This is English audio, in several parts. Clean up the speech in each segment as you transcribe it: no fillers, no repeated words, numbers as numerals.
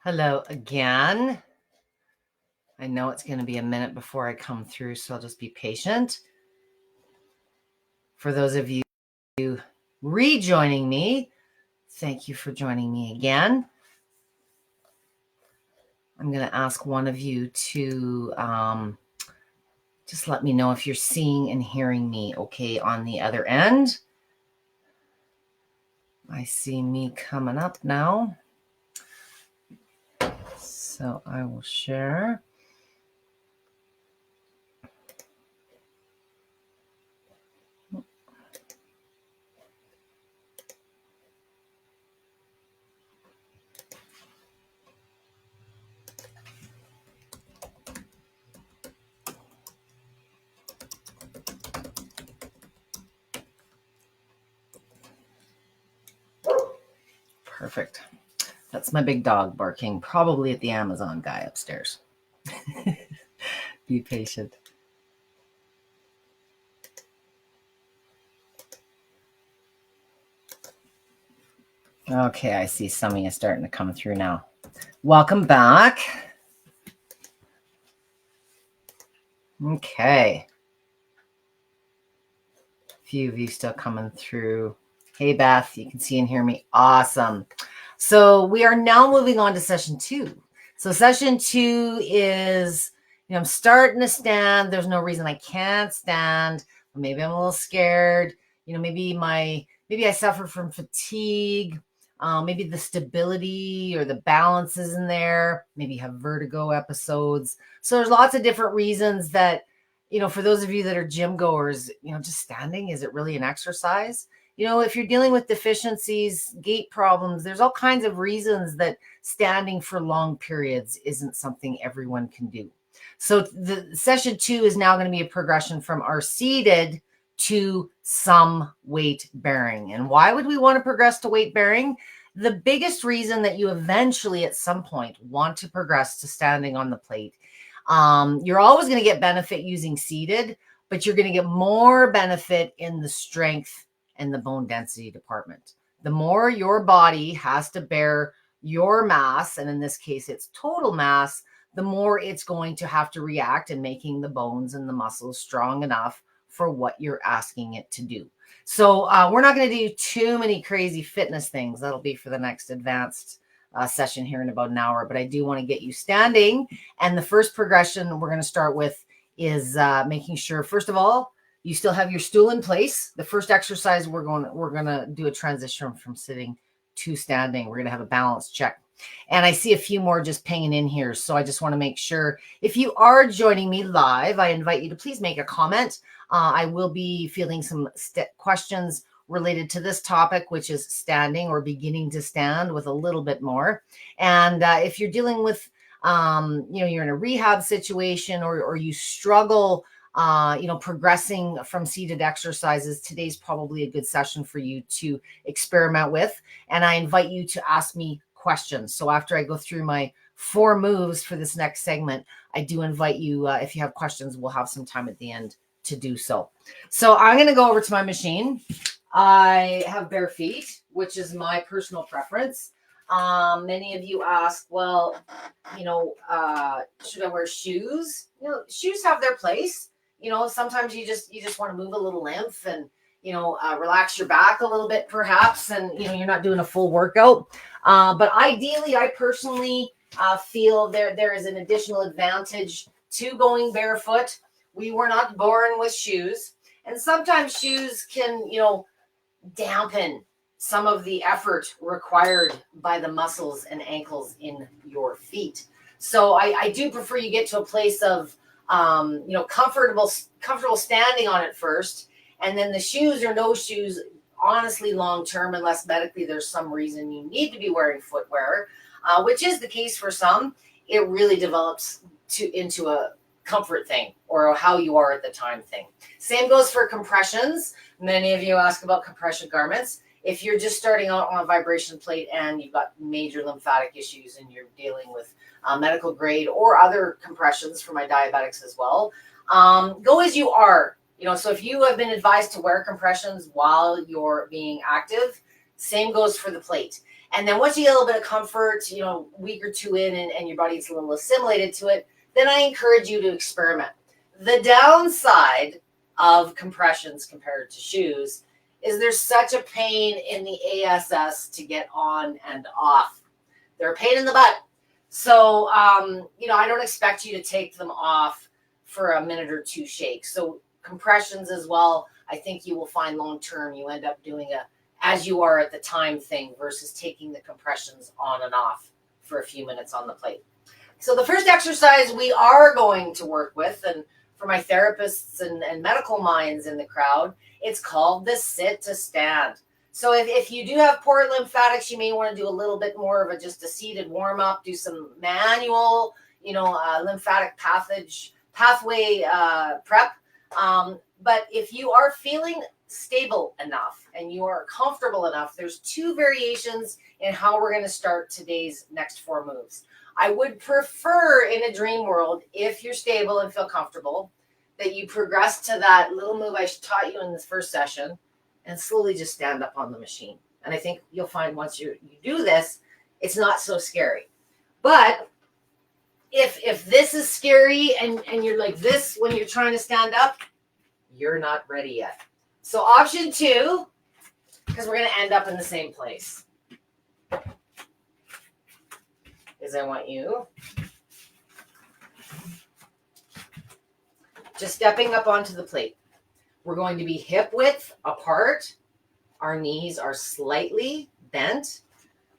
Hello again. I know it's going to be a minute before I come through, so I'll just be patient. For those of you rejoining me, thank you for joining me again. I'm going to ask one of you to just let me know if you're seeing and hearing me okay on the other end. I see me coming up now. So I will share. Perfect. That's my big dog barking, probably at the Amazon guy upstairs. Be patient. Okay, I see some of you starting to come through now. Welcome back. Okay. A few of you still coming through. Hey, Beth, you can see and hear me. Awesome. So we are now moving on to session 2. So session 2 is, I'm starting to stand. There's no reason I can't stand. Maybe I'm a little scared. Maybe I suffer from fatigue. Maybe the stability or the balance isn't there. Maybe you have vertigo episodes. So there's lots of different reasons that, for those of you that are gym goers, just standing, is it really an exercise? If you're dealing with deficiencies, gait problems, there's all kinds of reasons that standing for long periods isn't something everyone can do. So the session 2 is now going to be a progression from our seated to some weight bearing. And why would we want to progress to weight bearing? The biggest reason that you eventually at some point want to progress to standing on the plate, you're always going to get benefit using seated, but you're going to get more benefit in the strength and the bone density department. The more your body has to bear your mass, and in this case it's total mass, the more it's going to have to react in making the bones and the muscles strong enough for what you're asking it to do. So we're not going to do too many crazy fitness things. That'll be for the next advanced session here in about an hour, but I do want to get you standing. And the first progression we're going to start with is making sure, first of all, you still have your stool in place. The first exercise, we're going to do a transition from sitting to standing. We're going to have a balance check. And I see a few more just pinging in here. So I just want to make sure, if you are joining me live, I invite you to please make a comment. I will be fielding some questions related to this topic, which is standing or beginning to stand with a little bit more. And if you're dealing with, you're in a rehab situation or you struggle progressing from seated exercises, today's probably a good session for you to experiment with. And I invite you to ask me questions. So after I go through my 4 moves for this next segment, I do invite you, if you have questions, we'll have some time at the end to do so. So I'm going to go over to my machine. I have bare feet, which is my personal preference. Many of you ask, well, should I wear shoes? Shoes have their place. Sometimes you just want to move a little lymph and, relax your back a little bit perhaps. And, you're not doing a full workout. But ideally, I personally feel there is an additional advantage to going barefoot. We were not born with shoes. And sometimes shoes can, dampen some of the effort required by the muscles and ankles in your feet. So I do prefer you get to a place of, comfortable standing on it first. And then the shoes or no shoes, honestly, long-term, unless medically there's some reason you need to be wearing footwear, which is the case for some, it really develops into a comfort thing or how you are at the time thing. Same goes for compressions. Many of you ask about compression garments. If you're just starting out on a vibration plate and you've got major lymphatic issues and you're dealing with medical grade or other compressions for my diabetics as well, go as you are. So if you have been advised to wear compressions while you're being active, Same goes for the plate. And then once you get a little bit of comfort, week or two in and your body's a little assimilated to it, then I encourage you to experiment. The downside of compressions compared to shoes is there's such a pain in the ASS to get on and off. They're a pain in the butt. So, I don't expect you to take them off for a minute or two shake. So compressions as well, I think you will find long-term you end up doing a as you are at the time thing versus taking the compressions on and off for a few minutes on the plate. So the first exercise we are going to work with, and for my therapists and medical minds in the crowd, it's called the sit to stand. So if you do have poor lymphatics, you may want to do a little bit more of just a seated warm up, do some manual, lymphatic pathway prep. But if you are feeling stable enough and you are comfortable enough, there's two variations in how we're going to start today's next 4 moves. I would prefer in a dream world, if you're stable and feel comfortable, that you progress to that little move I taught you in this first session and slowly just stand up on the machine. And I think you'll find once you do this, it's not so scary. But if this is scary and you're like this when you're trying to stand up, you're not ready yet. So option 2, because we're going to end up in the same place, is I want you just stepping up onto the plate. We're going to be hip width apart. Our knees are slightly bent.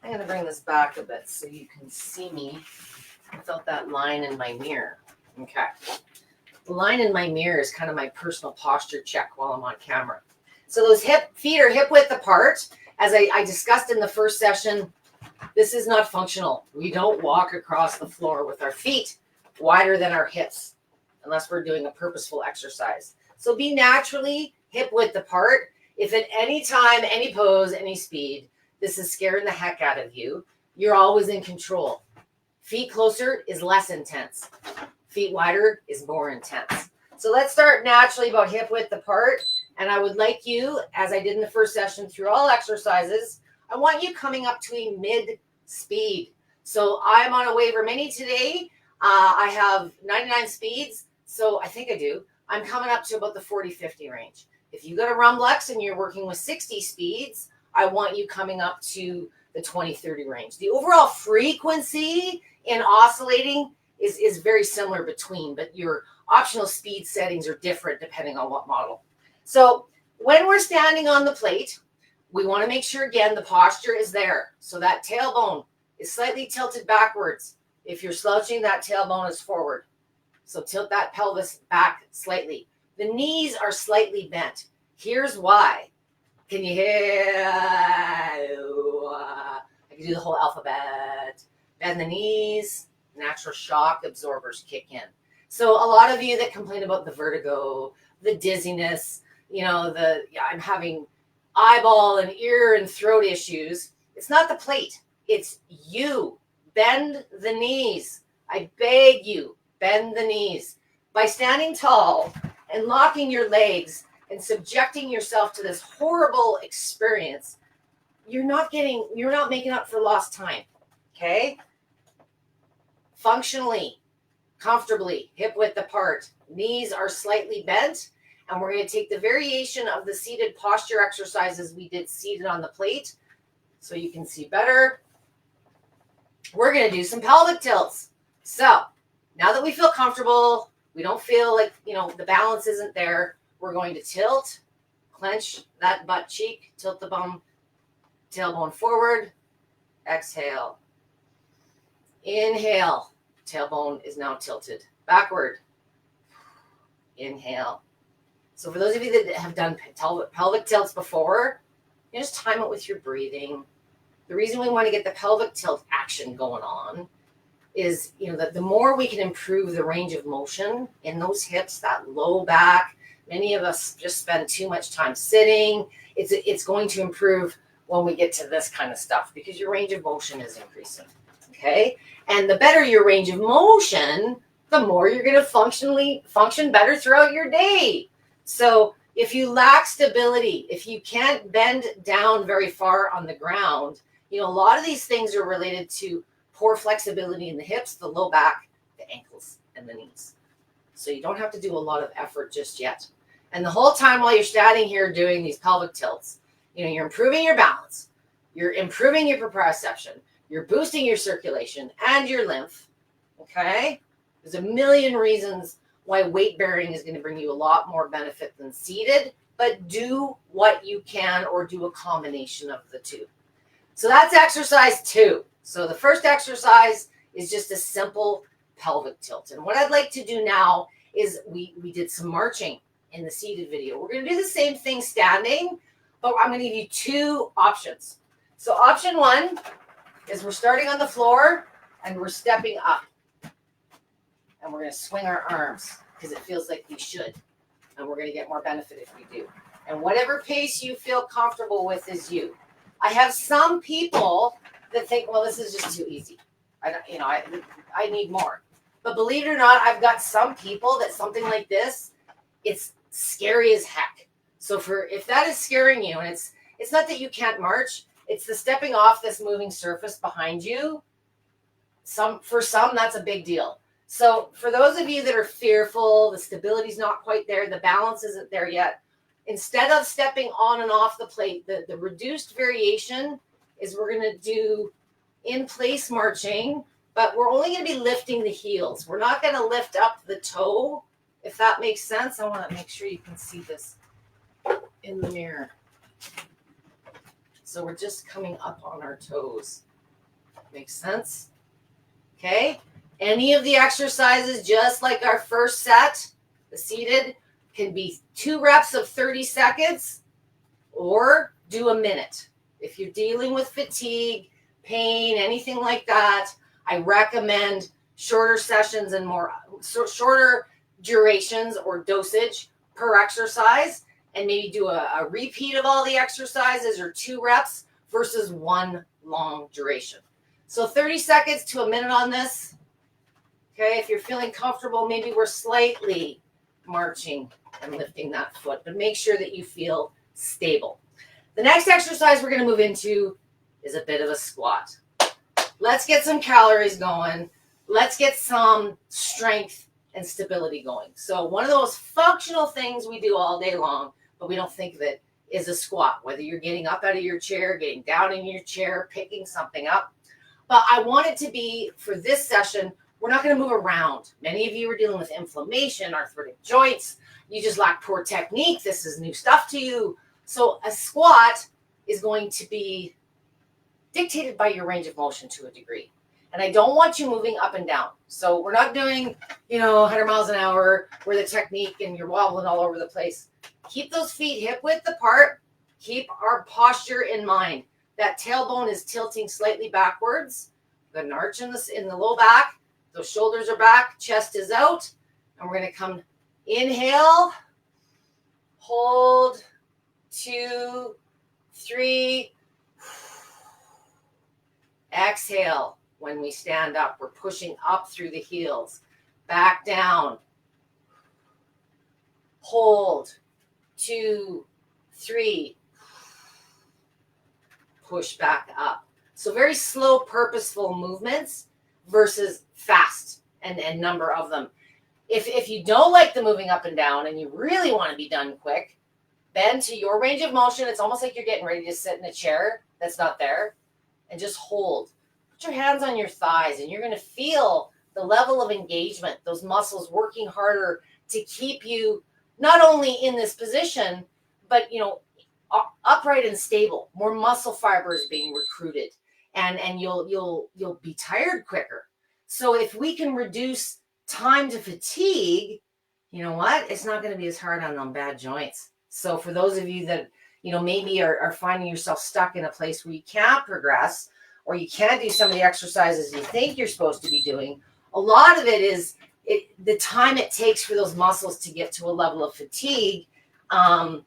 I'm going to bring this back a bit so you can see me without that line in my mirror. Okay. The line in my mirror is kind of my personal posture check while I'm on camera. So those feet are hip width apart. As I discussed in the first session, this is not functional. We don't walk across the floor with our feet wider than our hips unless we're doing a purposeful exercise. So be naturally hip width apart. If at any time, any pose, any speed, this is scaring the heck out of you, you're always in control. Feet closer is less intense. Feet wider is more intense. So let's start naturally about hip width apart. And I would like you, as I did in the first session through all exercises, I want you coming up to a mid speed. So I'm on a waiver mini today. I have 99 speeds. So I think I do. I'm coming up to about the 40-50 range. If you go to Rumblex and you're working with 60 speeds, I want you coming up to the 20-30 range. The overall frequency in oscillating is very similar between, but your optional speed settings are different depending on what model. So when we're standing on the plate, we want to make sure, again, the posture is there. So that tailbone is slightly tilted backwards. If you're slouching, that tailbone is forward. So tilt that pelvis back slightly. The knees are slightly bent. Here's why. Can you hear? I can do the whole alphabet. Bend the knees. Natural shock absorbers kick in. So a lot of you that complain about the vertigo, the dizziness, I'm having eyeball and ear and throat issues. It's not the plate. It's you. Bend the knees. I beg you, bend the knees. By standing tall and locking your legs and subjecting yourself to this horrible experience, you're not making up for lost time. Okay? Functionally, comfortably, hip width apart, knees are slightly bent, and we're going to take the variation of the seated posture exercises we did seated on the plate so you can see better. We're going to do some pelvic tilts. So now that we feel comfortable, we don't feel like, the balance isn't there, we're going to tilt, clench that butt cheek, tilt the bum, tailbone forward, exhale. Inhale, tailbone is now tilted backward. Inhale. So for those of you that have done pelvic tilts before, you just time it with your breathing. The reason we want to get the pelvic tilt action going on is, that the more we can improve the range of motion in those hips, that low back. Many of us just spend too much time sitting. It's going to improve when we get to this kind of stuff because your range of motion is increasing. Okay? And the better your range of motion, the more you're going to function better throughout your day. So If you lack stability, if you can't bend down very far on the ground, a lot of these things are related to poor flexibility in the hips, the low back, the ankles, and the knees. So you don't have to do a lot of effort just yet. And the whole time while you're standing here doing these pelvic tilts, you're improving your balance, you're improving your proprioception, you're boosting your circulation and your lymph, okay? There's a million reasons why weight bearing is going to bring you a lot more benefit than seated, but do what you can or do a combination of the two. So that's exercise 2. So the first exercise is just a simple pelvic tilt. And what I'd like to do now is we did some marching in the seated video. We're going to do the same thing standing, but I'm going to give you 2 options. So option 1 is we're starting on the floor and we're stepping up. And we're going to swing our arms because it feels like we should. And we're going to get more benefit if we do. And whatever pace you feel comfortable with is you. I have some people that think, well, this is just too easy. I need more. But believe it or not, I've got some people that something like this, it's scary as heck. So if that is scaring you, and it's not that you can't march, it's the stepping off this moving surface behind you. For some, that's a big deal. So for those of you that are fearful, the stability's not quite there, the balance isn't there yet, instead of stepping on and off the plate, the reduced variation is we're going to do in place marching, but we're only going to be lifting the heels. We're not going to lift up the toe, if that makes sense. I want to make sure you can see this in the mirror. So we're just coming up on our toes. Makes sense? Okay. Any of the exercises, just like our first set, the seated, can be 2 reps of 30 seconds or do a minute. If you're dealing with fatigue, pain, anything like that, I recommend shorter sessions and shorter durations or dosage per exercise, and maybe do a repeat of all the exercises or 2 reps versus 1 long duration. So 30 seconds to a minute on this. Okay, if you're feeling comfortable, maybe we're slightly marching and lifting that foot, but make sure that you feel stable. The next exercise we're going to move into is a bit of a squat. Let's get some calories going. Let's get some strength and stability going. So one of those functional things we do all day long, but we don't think of it, is a squat, whether you're getting up out of your chair, getting down in your chair, picking something up. But I want it to be, for this session, we're not going to move around. Many of you are dealing with inflammation, arthritic joints. You just lack poor technique. This is new stuff to you. So a squat is going to be dictated by your range of motion to a degree. And I don't want you moving up and down. So we're not doing, 100 miles an hour where the technique and you're wobbling all over the place. Keep those feet hip width apart. Keep our posture in mind. That tailbone is tilting slightly backwards. Got an arch in the low back. Those shoulders are back, chest is out, and we're going to come inhale, hold, 2, 3, exhale. When we stand up, we're pushing up through the heels, back down, hold, 2, 3, push back up. So very slow, purposeful movements versus fast and number of them. If you don't like the moving up and down and you really want to be done quick, bend to your range of motion. It's almost like you're getting ready to sit in a chair that's not there, and just hold. Put your hands on your thighs and you're going to feel the level of engagement, those muscles working harder to keep you not only in this position, but upright and stable, more muscle fibers being recruited. And you'll be tired quicker. So if we can reduce time to fatigue, you know what? It's not going to be as hard on them bad joints. So for those of you that, maybe are finding yourself stuck in a place where you can't progress or you can't do some of the exercises you think you're supposed to be doing, a lot of it is the time it takes for those muscles to get to a level of fatigue. The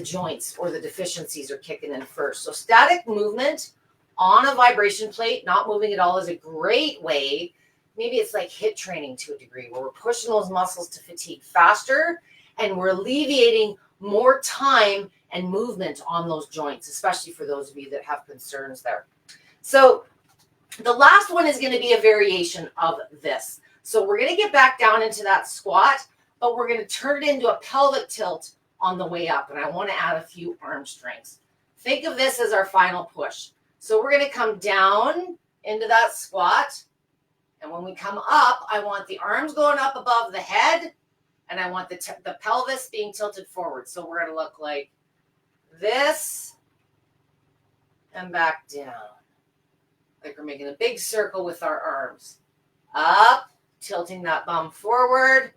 joints or the deficiencies are kicking in first. So static movement on a vibration plate, not moving at all, is a great way. Maybe it's like HIIT training to a degree where we're pushing those muscles to fatigue faster and we're alleviating more time and movement on those joints, especially for those of you that have concerns there. So the last one is going to be a variation of this. So we're going to get back down into that squat, but we're going to turn it into a pelvic tilt on the way up. And I want to add a few arm strengths. Think of this as our final push. So we're going to come down into that squat. And when we come up, I want the arms going up above the head, and I want the pelvis being tilted forward. So we're going to look like this and back down. Like we're making a big circle with our arms. Up, tilting that bum forward,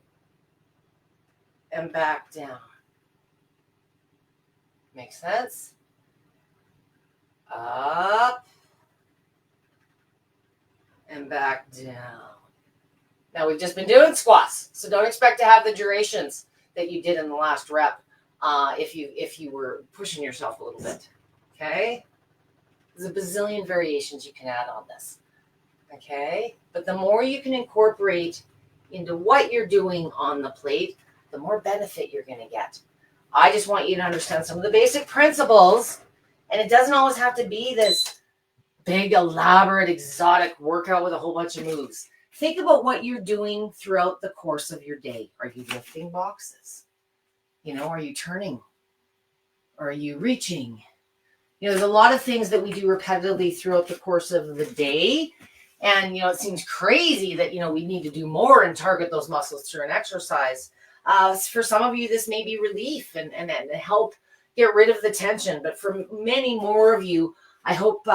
and back down. Make sense? Up, and back down. Now we've just been doing squats, so don't expect to have the durations that you did in the last rep if you were pushing yourself a little bit. Okay? There's a bazillion variations you can add on this. Okay? But the more you can incorporate into what you're doing on the plate, the more benefit you're going to get. I just want you to understand some of the basic principles, and it doesn't always have to be this big, elaborate, exotic workout with a whole bunch of moves. Think about what you're doing throughout the course of your day. Are you lifting boxes? Are you turning? Are you reaching? There's a lot of things that we do repetitively throughout the course of the day. And, it seems crazy that, we need to do more and target those muscles through an exercise. For some of you, this may be relief and help get rid of the tension. But for many more of you, I hope,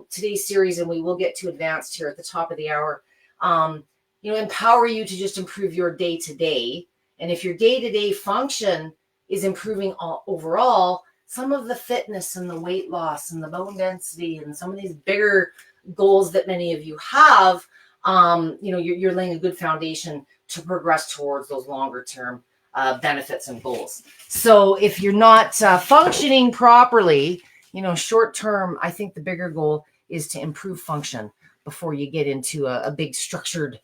today's series, and we will get to advanced here at the top of the hour, empower you to just improve your day-to-day. And if your day-to-day function is improving overall, some of the fitness and the weight loss and the bone density and some of these bigger goals that many of you have, you're laying a good foundation to progress towards those longer-term benefits and goals. So if you're not functioning properly, short term, I think the bigger goal is to improve function before you get into a big structured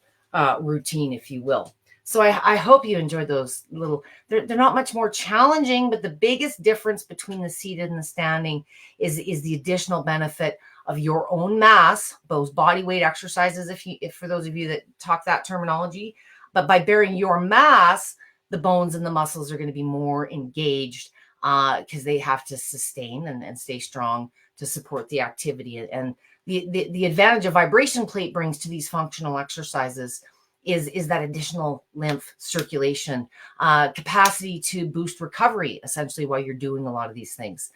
routine, if you will. So I hope you enjoyed those little, they're not much more challenging, but the biggest difference between the seated and the standing is the additional benefit of your own mass, those body weight exercises, if for those of you that talk that terminology. But by bearing your mass, the bones and the muscles are going to be more engaged because they have to sustain and stay strong to support the activity. And the advantage a vibration plate brings to these functional exercises is that additional lymph circulation, capacity to boost recovery, essentially, while you're doing a lot of these things.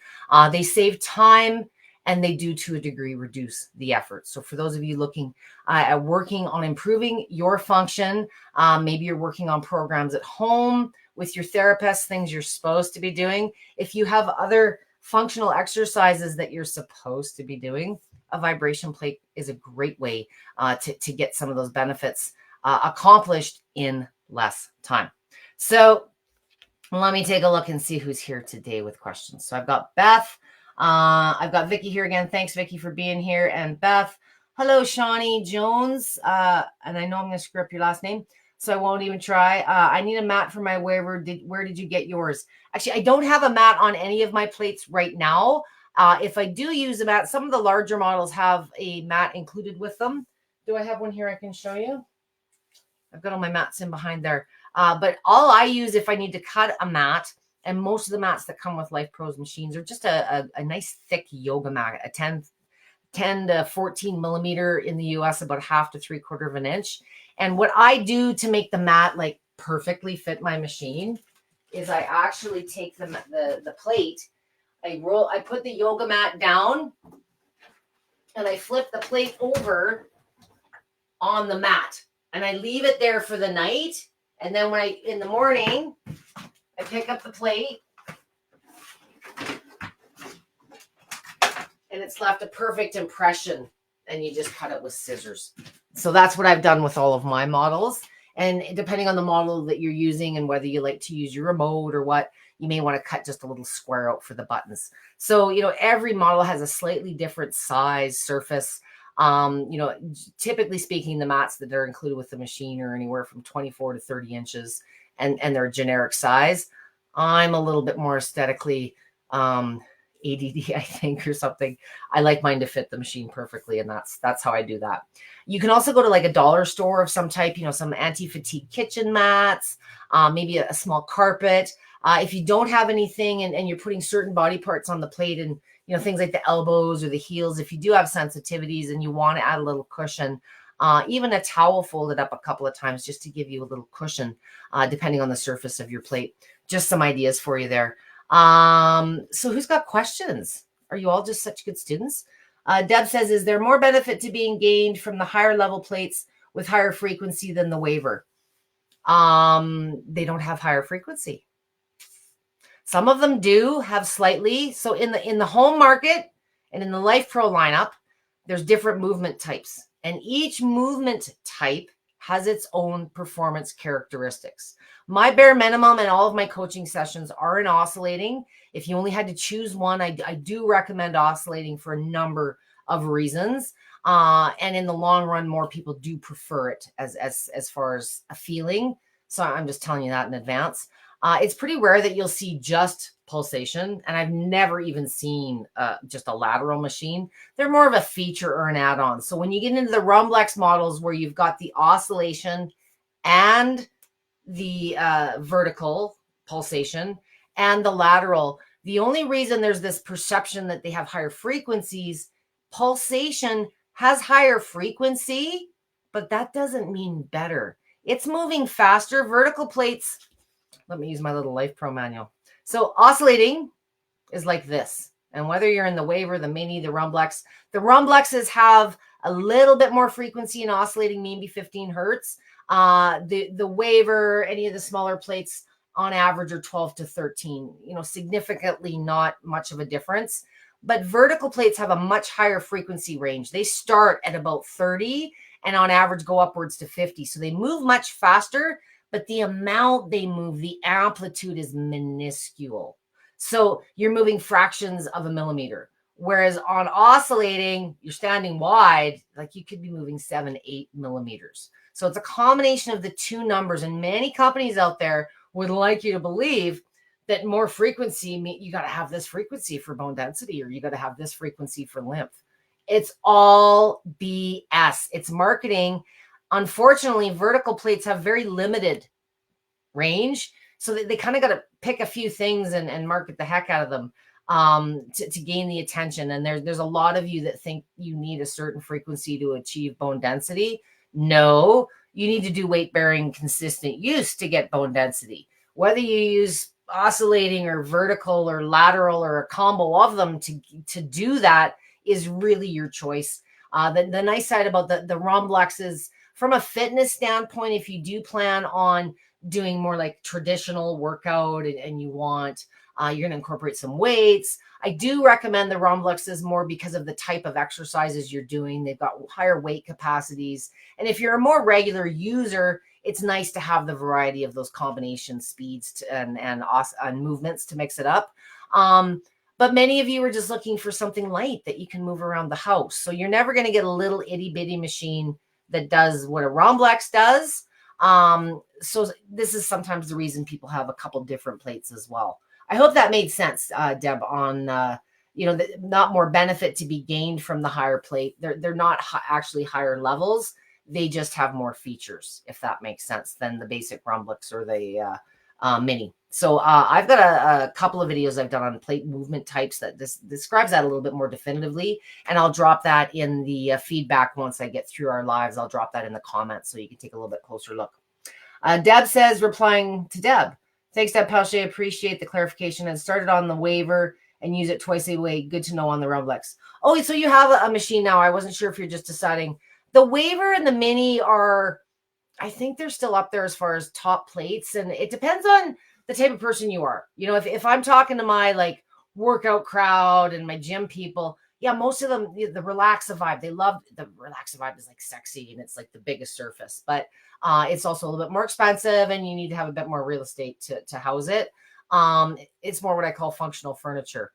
They save time, and they do, to a degree, reduce the effort. So for those of you looking at working on improving your function, maybe you're working on programs at home with your therapist, things you're supposed to be doing. If you have other functional exercises that you're supposed to be doing, a vibration plate is a great way to get some of those benefits accomplished in less time. So let me take a look and see who's here today with questions. So I've got Beth. I've got Vicky here again. Thanks, Vicky, for being here. And Beth. Hello, Shawnee Jones. And I know I'm going to screw up your last name, so I won't even try. I need a mat for my waiver. Where did you get yours? Actually, I don't have a mat on any of my plates right now. If I do use a mat, some of the larger models have a mat included with them. Do I have one here I can show you? I've got all my mats in behind there. But all I use if I need to cut a mat, and most of the mats that come with Lifepro's machines are just a nice thick yoga mat, a 10 to 14 millimeter in the US, about 1/2 to 3/4 of an inch. And what I do to make the mat like perfectly fit my machine is I actually take the plate, I put the yoga mat down, and I flip the plate over on the mat, and I leave it there for the night. And then in the morning, I pick up the plate, and it's left a perfect impression, and you just cut it with scissors. So that's what I've done with all of my models. And depending on the model that you're using and whether you like to use your remote or what, you may want to cut just a little square out for the buttons. So, every model has a slightly different size, surface. Typically speaking, the mats that are included with the machine are anywhere from 24 to 30 inches. and they're a generic size. I'm a little bit more aesthetically ADD, I think, or something. I like mine to fit the machine perfectly, and that's how I do that. You can also go to like a dollar store of some type, some anti-fatigue kitchen mats, maybe a small carpet. If you don't have anything and you're putting certain body parts on the plate and things like the elbows or the heels, if you do have sensitivities and you want to add a little cushion, even a towel folded up a couple of times just to give you a little cushion, depending on the surface of your plate. Just some ideas for you there. So who's got questions? Are you all just such good students? Deb says, is there more benefit to being gained from the higher level plates with higher frequency than the waiver? They don't have higher frequency. Some of them do have slightly. So in the home market and in the Lifepro lineup, there's different movement types, and each movement type has its own performance characteristics. My bare minimum and all of my coaching sessions are in oscillating. If you only had to choose one, I do recommend oscillating for a number of reasons. And in the long run, more people do prefer it as far as a feeling. So I'm just telling you that in advance. It's pretty rare that you'll see just pulsation, and I've never even seen just a lateral machine. They're more of a feature or an add-on. So when you get into the Rumblex models where you've got the oscillation and the vertical pulsation and the lateral, the only reason there's this perception that they have higher frequencies, pulsation has higher frequency, but that doesn't mean better. It's moving faster. Vertical plates, let me use my little Lifepro manual. So oscillating is like this. And whether you're in the waiver, the mini, the Rumblexes have a little bit more frequency in oscillating, maybe 15 hertz. The waiver, any of the smaller plates on average are 12 to 13, significantly not much of a difference. But vertical plates have a much higher frequency range. They start at about 30 and on average go upwards to 50. So they move much faster, but the amount they move, the amplitude is minuscule. So you're moving fractions of a millimeter. Whereas on oscillating, you're standing wide, like you could be moving 7-8 millimeters. So it's a combination of the two numbers. And many companies out there would like you to believe that more frequency, you got to have this frequency for bone density, or you got to have this frequency for lymph. It's all BS. It's marketing. Unfortunately, vertical plates have very limited range. So they kind of got to pick a few things and market the heck out of them to gain the attention. And there's a lot of you that think you need a certain frequency to achieve bone density. No, you need to do weight bearing consistent use to get bone density. Whether you use oscillating or vertical or lateral or a combo of them to do that is really your choice. The nice side about the Rumblex is, from a fitness standpoint, if you do plan on doing more like traditional workout and you want, you're going to incorporate some weights, I do recommend the Rumblexes more because of the type of exercises you're doing. They've got higher weight capacities. And if you're a more regular user, it's nice to have the variety of those combination speeds and movements to mix it up. But many of you are just looking for something light that you can move around the house. So you're never going to get a little itty bitty machine that does what a Rumblex does. So this is sometimes the reason people have a couple different plates as well. I hope that made sense, Deb, on, not more benefit to be gained from the higher plate. They're not actually higher levels. They just have more features, if that makes sense, than the basic Rumblex or the mini. So I've got a couple of videos I've done on plate movement types that describes that a little bit more definitively. And I'll drop that in the feedback once I get through our lives. I'll drop that in the comments so you can take a little bit closer look. Deb says, replying to Deb, thanks, Deb Pelche. Appreciate the clarification. And started on the waiver and use it twice a week. Good to know on the Rumblex. Oh, so you have a machine now. I wasn't sure if you're just deciding. The waiver and the mini are, I think they're still up there as far as top plates. And it depends on the type of person you are. If I'm talking to my like workout crowd and my gym people, yeah, most of them, the Relaxa Vibe, they love the Relaxa Vibe is like sexy and it's like the biggest surface, but it's also a little bit more expensive and you need to have a bit more real estate to house it. It's more what I call functional furniture.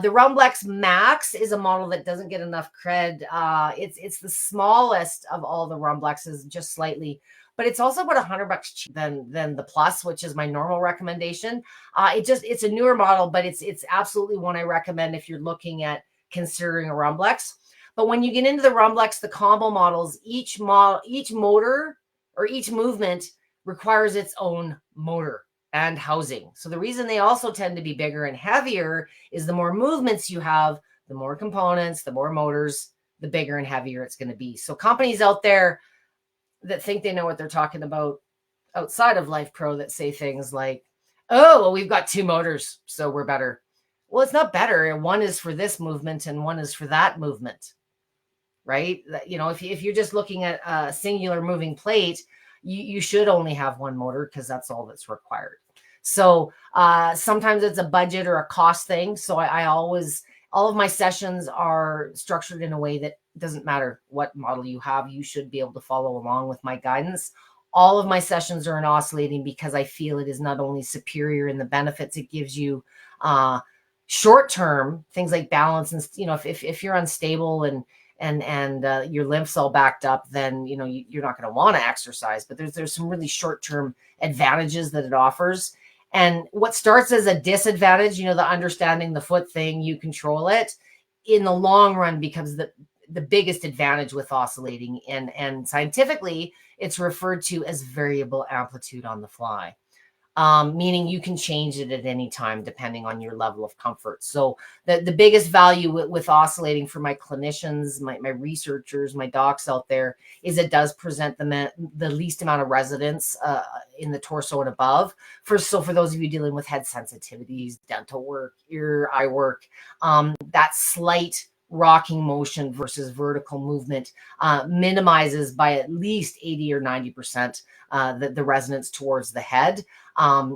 The Rumblex Max is a model that doesn't get enough cred. It's the smallest of all the Rumblexes, just slightly, but it's also about $100 cheaper than the Plus, which is my normal recommendation. It's a newer model, but it's absolutely one I recommend if you're looking at considering a Rumblex. But when you get into the Rumblex, the combo models, each motor or each movement requires its own motor and housing. So the reason they also tend to be bigger and heavier is the more movements you have, the more components, the more motors, the bigger and heavier it's going to be. So companies out there that think they know what they're talking about outside of Lifepro that say things like, oh, well, we've got 2 motors, so we're better. Well, it's not better. One is for this movement and one is for that movement, right? You know, if you're just looking at a singular moving plate, you should only have 1 motor because that's all that's required. So sometimes it's a budget or a cost thing. So all of my sessions are structured in a way that doesn't matter what model you have, you should be able to follow along with my guidance. All of my sessions are in oscillating because I feel it is not only superior in the benefits it gives you short-term, things like balance. And, you know, if you're unstable and your lymph's all backed up, then, you know, you're not going to want to exercise. But there's some really short-term advantages that it offers. And what starts as a disadvantage, you know, the understanding the foot thing, you control it, in the long run becomes the biggest advantage with oscillating. And scientifically, it's referred to as variable amplitude on the fly. Meaning you can change it at any time depending on your level of comfort. So the biggest value with oscillating for my clinicians, my researchers, my docs out there is it does present the least amount of resonance in the torso and above. For those of you dealing with head sensitivities, dental work, ear, eye work, that slight rocking motion versus vertical movement minimizes by at least 80 or 90% the resonance towards the head.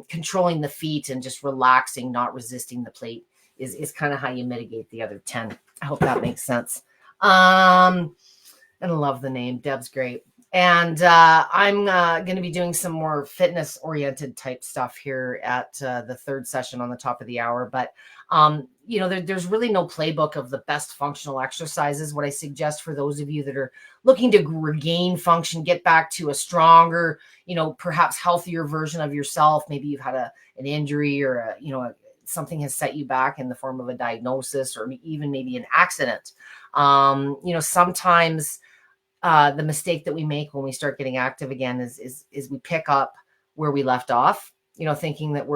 Controlling the feet and just relaxing, not resisting the plate is kind of how you mitigate the other 10. I hope that makes sense. And I love the name. Deb's great. And I'm going to be doing some more fitness oriented type stuff here at the 3rd session on the top of the hour. But, you know, there's really no playbook of the best functional exercises. What I suggest for those of you that are looking to regain function, get back to a stronger, you know, perhaps healthier version of yourself. Maybe you've had an injury or something has set you back in the form of a diagnosis or even maybe an accident. You know, sometimes the mistake that we make when we start getting active again is we pick up where we left off, you know, thinking that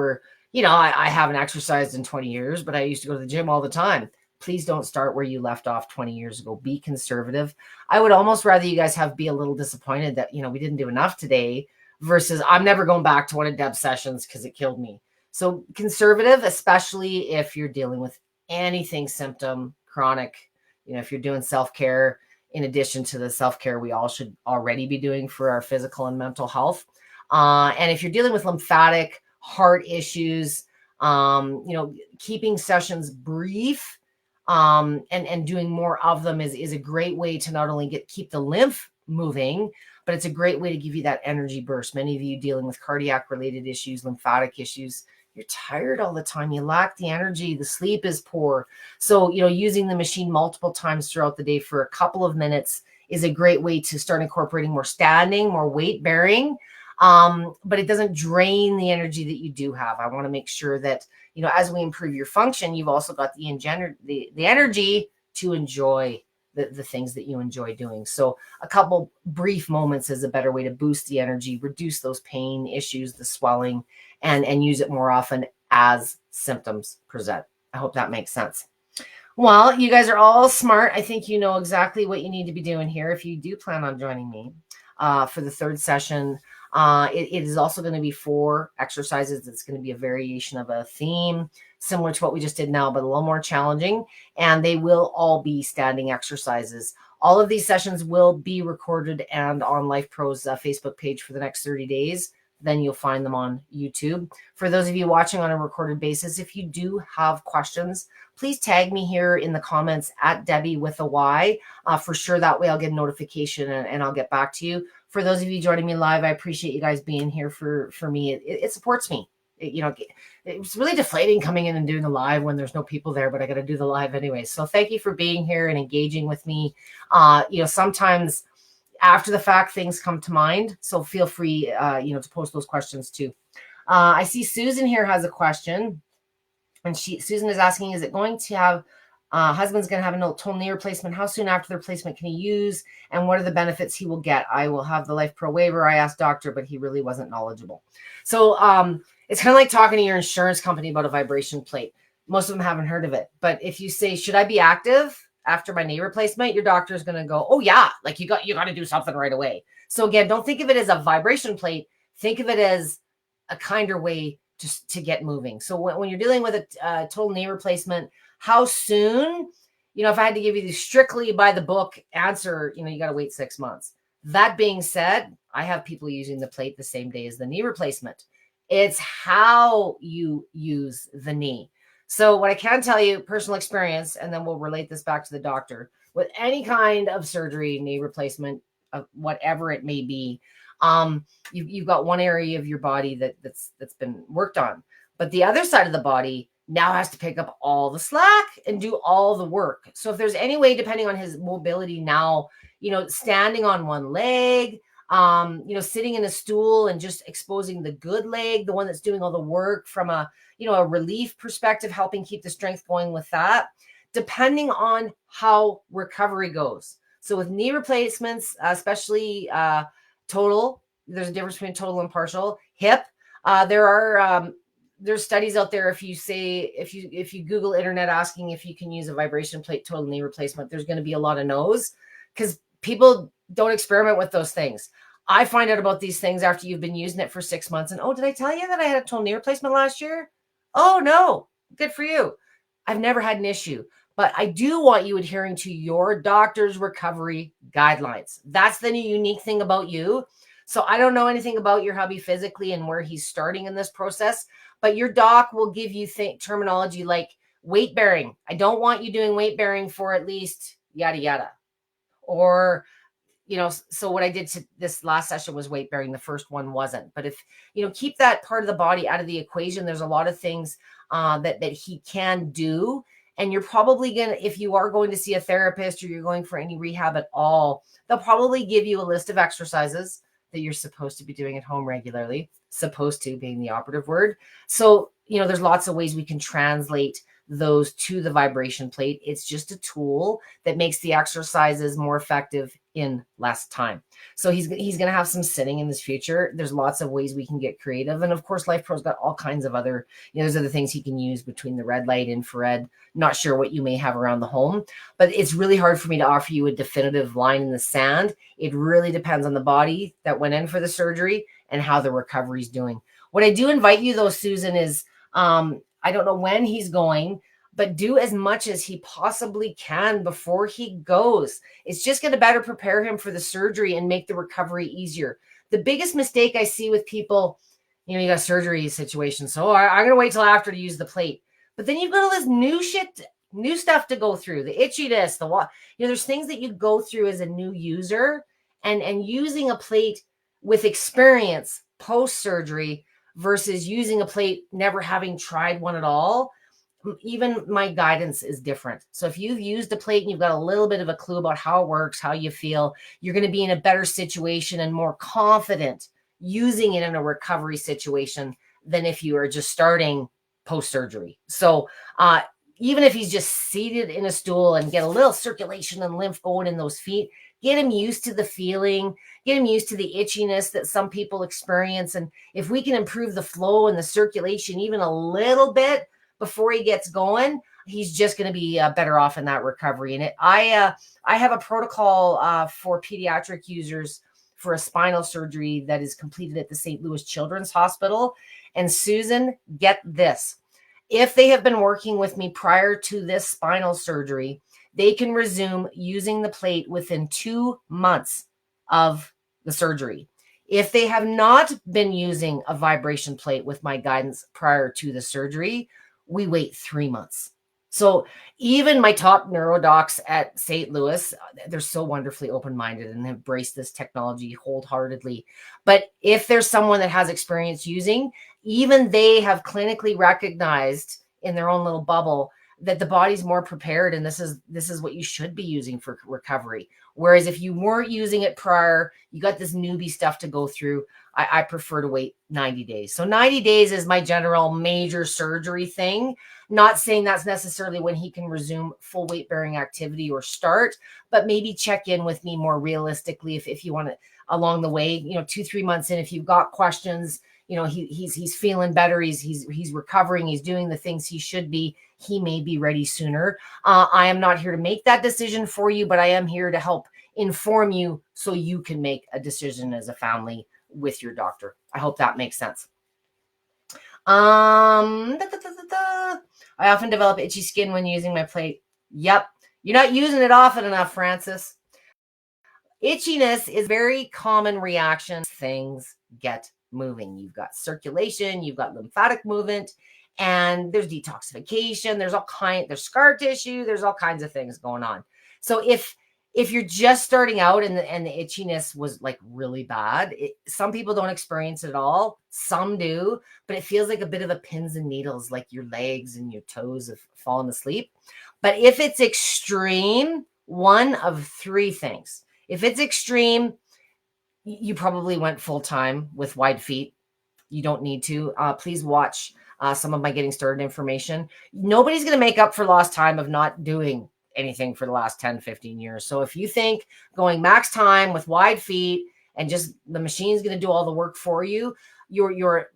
I haven't exercised in 20 years, but I used to go to the gym all the time. Please don't start where you left off 20 years ago. Be conservative. I would almost rather you guys be a little disappointed that, you know, we didn't do enough today versus I'm never going back to one of Deb's sessions because it killed me. So conservative, especially if you're dealing with anything symptom, chronic, you know, if you're doing self-care, in addition to the self-care we all should already be doing for our physical and mental health. And if you're dealing with lymphatic, heart issues, you know, keeping sessions brief and doing more of them is a great way to not only keep the lymph moving, but it's a great way to give you that energy burst. Many of you dealing with cardiac related issues, lymphatic issues, you're tired all the time. You lack the energy. The sleep is poor. So, you know, using the machine multiple times throughout the day for a couple of minutes is a great way to start incorporating more standing, more weight bearing. But it doesn't drain the energy that you do have. I want to make sure that, you know, as we improve your function, you've also got the energy to enjoy the things that you enjoy doing. So a couple brief moments is a better way to boost the energy, reduce those pain issues, the swelling, and use it more often as symptoms present. I hope that makes sense. Well, you guys are all smart. I think you know exactly what you need to be doing here. If you do plan on joining me for the 3rd session, it is also going to be 4 exercises. It's going to be a variation of a theme similar to what we just did now, but a little more challenging. And they will all be standing exercises. All of these sessions will be recorded and on Lifepro's Facebook page for the next 30 days. Then you'll find them on YouTube. For those of you watching on a recorded basis, if you do have questions, please tag me here in the comments at Debby with a Y. For sure, that way I'll get a notification and I'll get back to you. For those of you joining me live, I appreciate you guys being here for me. It supports me. It's really deflating coming in and doing the live when there's no people there, but I got to do the live anyway. So thank you for being here and engaging with me. Sometimes after the fact, things come to mind. So feel free, to post those questions too. I see Susan here has a question. And Susan is asking, is it going to have, husband's going to have a total knee replacement? How soon after the replacement can he use? And what are the benefits he will get? I will have the Lifepro waiver. I asked doctor, but he really wasn't knowledgeable. So it's kind of like talking to your insurance company about a vibration plate. Most of them haven't heard of it. But if you say, should I be active after my knee replacement? Your doctor is going to go, oh yeah, like you got to do something right away. So again, don't think of it as a vibration plate. Think of it as a kinder way just to get moving. So when you're dealing with a total knee replacement, how soon, if I had to give you the strictly by the book answer, you got to wait 6 months. That being said, I have people using the plate the same day as the knee replacement. It's how you use the knee. So what I can tell you, personal experience, and then we'll relate this back to the doctor, with any kind of surgery, knee replacement, whatever it may be, you've got one area of your body that's been worked on, but the other side of the body now has to pick up all the slack and do all the work. So if there's any way, depending on his mobility now, standing on one leg, sitting in a stool and just exposing the good leg, the one that's doing all the work from a relief perspective, helping keep the strength going with that, depending on how recovery goes. So with knee replacements, especially, total, there's a difference between total and partial. Hip, there's studies out there. If you Google internet asking if you can use a vibration plate total knee replacement, there's going to be a lot of no's because people don't experiment with those things. I find out about these things after you've been using it for 6 months. And oh, did I tell you that I had a total knee replacement last year? Oh no, good for you. I've never had an issue. But I do want you adhering to your doctor's recovery guidelines. That's the unique thing about you. So I don't know anything about your hubby physically and where he's starting in this process, but your doc will give you terminology like weight bearing. I don't want you doing weight bearing for at least yada, yada. Or, so what I did to this last session was weight bearing. The first one wasn't. But if, keep that part of the body out of the equation, there's a lot of things that he can do. And you're probably if you are going to see a therapist or you're going for any rehab at all, they'll probably give you a list of exercises that you're supposed to be doing at home regularly, supposed to being the operative word. So, there's lots of ways we can translate those to the vibration plate. It's just a tool that makes the exercises more effective in less time. So he's going to have some sitting in his future. There's lots of ways we can get creative. And of course, Lifepro's got all kinds of other, there's other things he can use between the red light, infrared, not sure what you may have around the home, but it's really hard for me to offer you a definitive line in the sand. It really depends on the body that went in for the surgery and how the recovery is doing. What I do invite you though, Susan, is, I don't know when he's going, but do as much as he possibly can before he goes. It's just going to better prepare him for the surgery and make the recovery easier. The biggest mistake I see with people, you got a surgery situation. So I'm going to wait till after to use the plate. But then you've got all this new stuff to go through, the itchiness, there's things that you go through as a new user, and using a plate with experience post-surgery versus using a plate never having tried one at all. Even my guidance is different. So if you've used a plate and you've got a little bit of a clue about how it works, how you feel, you're going to be in a better situation and more confident using it in a recovery situation than if you are just starting post-surgery. So even if he's just seated in a stool and get a little circulation and lymph going in those feet, get him used to the feeling, get him used to the itchiness that some people experience. And if we can improve the flow and the circulation even a little bit before he gets going, he's just going to be better off in that recovery. And I have a protocol for pediatric users for a spinal surgery that is completed at the St. Louis Children's Hospital. And Susan, get this. If they have been working with me prior to this spinal surgery, they can resume using the plate within 2 months of the surgery. If they have not been using a vibration plate with my guidance prior to the surgery, we wait 3 months. So even my top neurodocs at St. Louis, they're so wonderfully open-minded and embrace this technology wholeheartedly. But if there's someone that has experience using even they have clinically recognized in their own little bubble that the body's more prepared, and this is what you should be using for recovery. Whereas if you weren't using it prior, you got this newbie stuff to go through. I prefer to wait 90 days. So 90 days is my general major surgery thing. Not saying that's necessarily when he can resume full weight bearing activity or start, but maybe check in with me more realistically if you want to along the way, 2-3 months in, if you've got questions, he's feeling better, he's recovering, he's doing the things he should be, he may be ready sooner. I am not here to make that decision for you, but I am here to help inform you so you can make a decision as a family with your doctor. I hope that makes sense. I often develop itchy skin when using my plate. Yep. You're not using it often enough, Francis. Itchiness is a very common reaction. Things get moving. You've got circulation, you've got lymphatic movement, and there's detoxification. There's scar tissue. There's all kinds of things going on. So if you're just starting out and the itchiness was like really bad, some people don't experience it at all. Some do, but it feels like a bit of a pins and needles, like your legs and your toes have fallen asleep. But if it's extreme, one of three things. If it's extreme, you probably went full time with wide feet. You don't need to. Please watch some of my getting started information. Nobody's going to make up for lost time of not doing anything for the last 10, 15 years. So if you think going max time with wide feet and just the machine's going to do all the work for you, your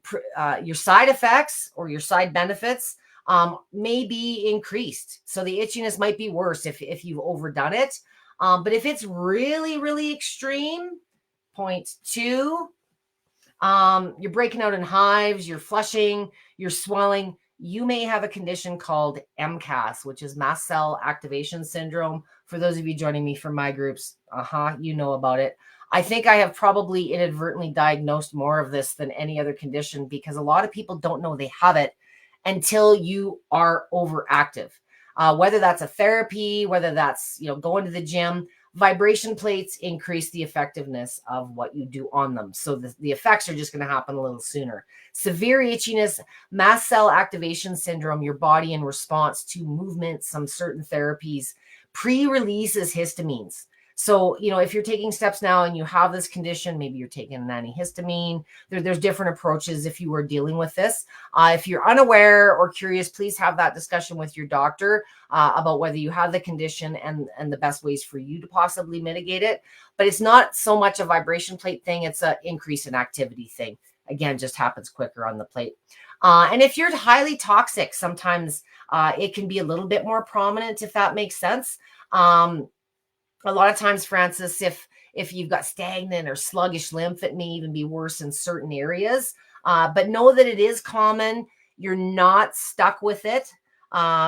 side effects or your side benefits may be increased. So the itchiness might be worse if you've overdone it. But if it's really, really extreme, point 2, you're breaking out in hives, you're flushing, you're swelling, you may have a condition called MCAS, which is mast cell activation syndrome. For those of you joining me from my groups, you know about it. I think I have probably inadvertently diagnosed more of this than any other condition because a lot of people don't know they have it until you are overactive. Whether that's a therapy, whether that's going to the gym, vibration plates increase the effectiveness of what you do on them. So the effects are just going to happen a little sooner. Severe itchiness, mast cell activation syndrome, your body in response to movement, some certain therapies, pre-releases histamines. So, if you're taking steps now and you have this condition, maybe you're taking an antihistamine. There's different approaches if you are dealing with this. If you're unaware or curious, please have that discussion with your doctor about whether you have the condition and the best ways for you to possibly mitigate it. But it's not so much a vibration plate thing. It's an increase in activity thing. Again, just happens quicker on the plate. And if you're highly toxic, sometimes it can be a little bit more prominent, if that makes sense. A lot of times, Francis, if you've got stagnant or sluggish lymph, it may even be worse in certain areas. But know that it is common. You're not stuck with it.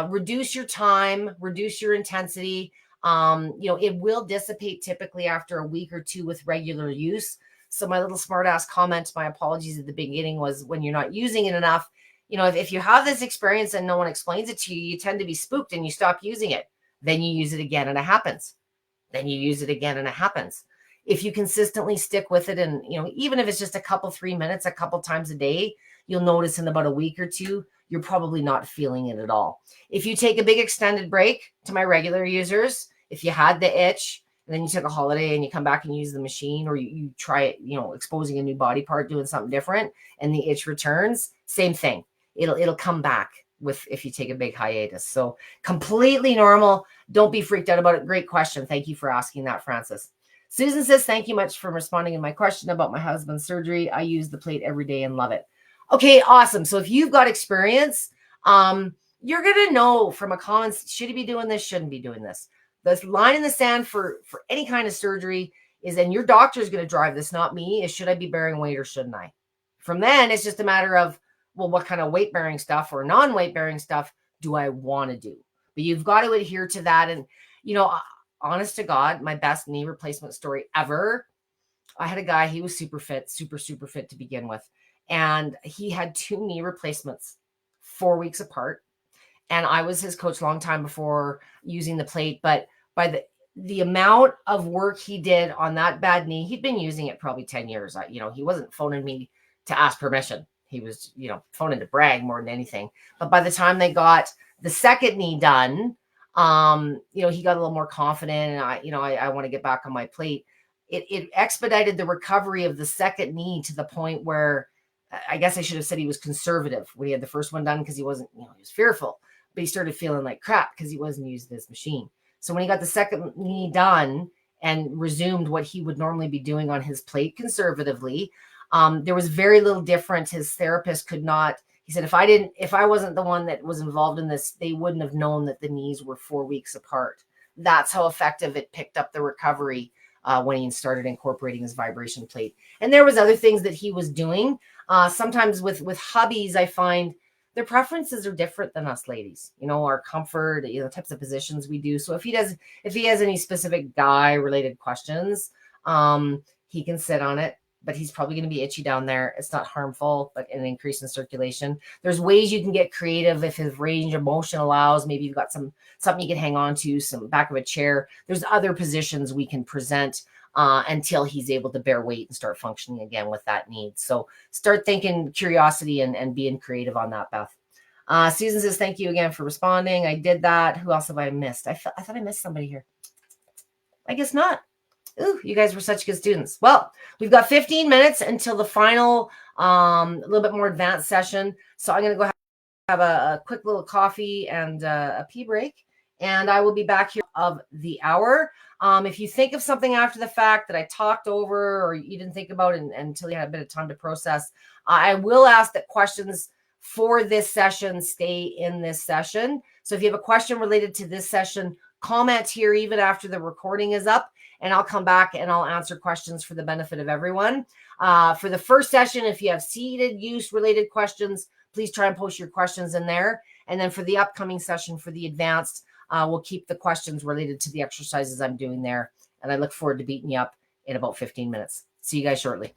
Reduce your time, reduce your intensity. It will dissipate typically after a week or two with regular use. So my little smart ass comment, my apologies at the beginning, was when you're not using it enough, if you have this experience and no one explains it to you, you tend to be spooked and you stop using it. Then you use it again and it happens. Then you use it again and it happens. If you consistently stick with it and, even if it's just 3 minutes, a couple times a day, you'll notice in about a week or two, you're probably not feeling it at all. If you take a big extended break, to my regular users, if you had the itch and then you took a holiday and you come back and use the machine, or you try it, exposing a new body part, doing something different, and the itch returns, same thing. It'll come back if you take a big hiatus. So completely normal. Don't be freaked out about it. Great question. Thank you for asking that, Francis. Susan says, thank you much for responding to my question about my husband's surgery. I use the plate every day and love it. Okay, awesome. So if you've got experience, you're going to know from a comment, should he be doing this? Shouldn't be doing this. The line in the sand for any kind of surgery is, and your doctor is going to drive this, not me, is should I be bearing weight or shouldn't I? From then, it's just a matter of, well, what kind of weight bearing stuff or non-weight bearing stuff do I want to do? But you've got to adhere to that. And, honest to God, my best knee replacement story ever. I had a guy, he was super fit, super fit to begin with. And he had 2 knee replacements 4 weeks apart. And I was his coach long time before using the plate. But by the amount of work he did on that bad knee, he'd been using it probably 10 years. He wasn't phoning me to ask permission. he was, phoning to brag more than anything. But by the time they got the second knee done, he got a little more confident, and I want to get back on my plate. It expedited the recovery of the second knee to the point where I guess I should have said he was conservative when he had the first one done, because he wasn't, he was fearful, but he started feeling like crap because he wasn't using this machine. So when he got the second knee done and resumed what he would normally be doing on his plate conservatively, there was very little difference. His therapist could not, he said, if I wasn't the one that was involved in this, they wouldn't have known that the knees were 4 weeks apart. That's how effective it picked up the recovery when he started incorporating his vibration plate. And there was other things that he was doing. Sometimes with hubbies, I find their preferences are different than us ladies, our comfort, types of positions we do. So if he has any specific guy related questions, he can sit on it, but he's probably going to be itchy down there. It's not harmful, but an increase in circulation. There's ways you can get creative if his range of motion allows. Maybe you've got something you can hang on to, some back of a chair. There's other positions we can present until he's able to bear weight and start functioning again with that need. So start thinking curiosity and being creative on that, Beth. Susan says, thank you again for responding. I did that. Who else have I missed? I thought I missed somebody here. I guess not. Ooh, you guys were such good students. Well, we've got 15 minutes until the final, a little bit more advanced session. So I'm going to go have a quick little coffee and a pee break. And I will be back here of the hour. If you think of something after the fact that I talked over or you didn't think about until you had a bit of time to process, I will ask that questions for this session stay in this session. So if you have a question related to this session, comment here even after the recording is up, and I'll come back and I'll answer questions for the benefit of everyone. For the first session, if you have seated use related questions, please try and post your questions in there. And then for the upcoming session, for the advanced, we'll keep the questions related to the exercises I'm doing there. And I look forward to beating you up in about 15 minutes. See you guys shortly.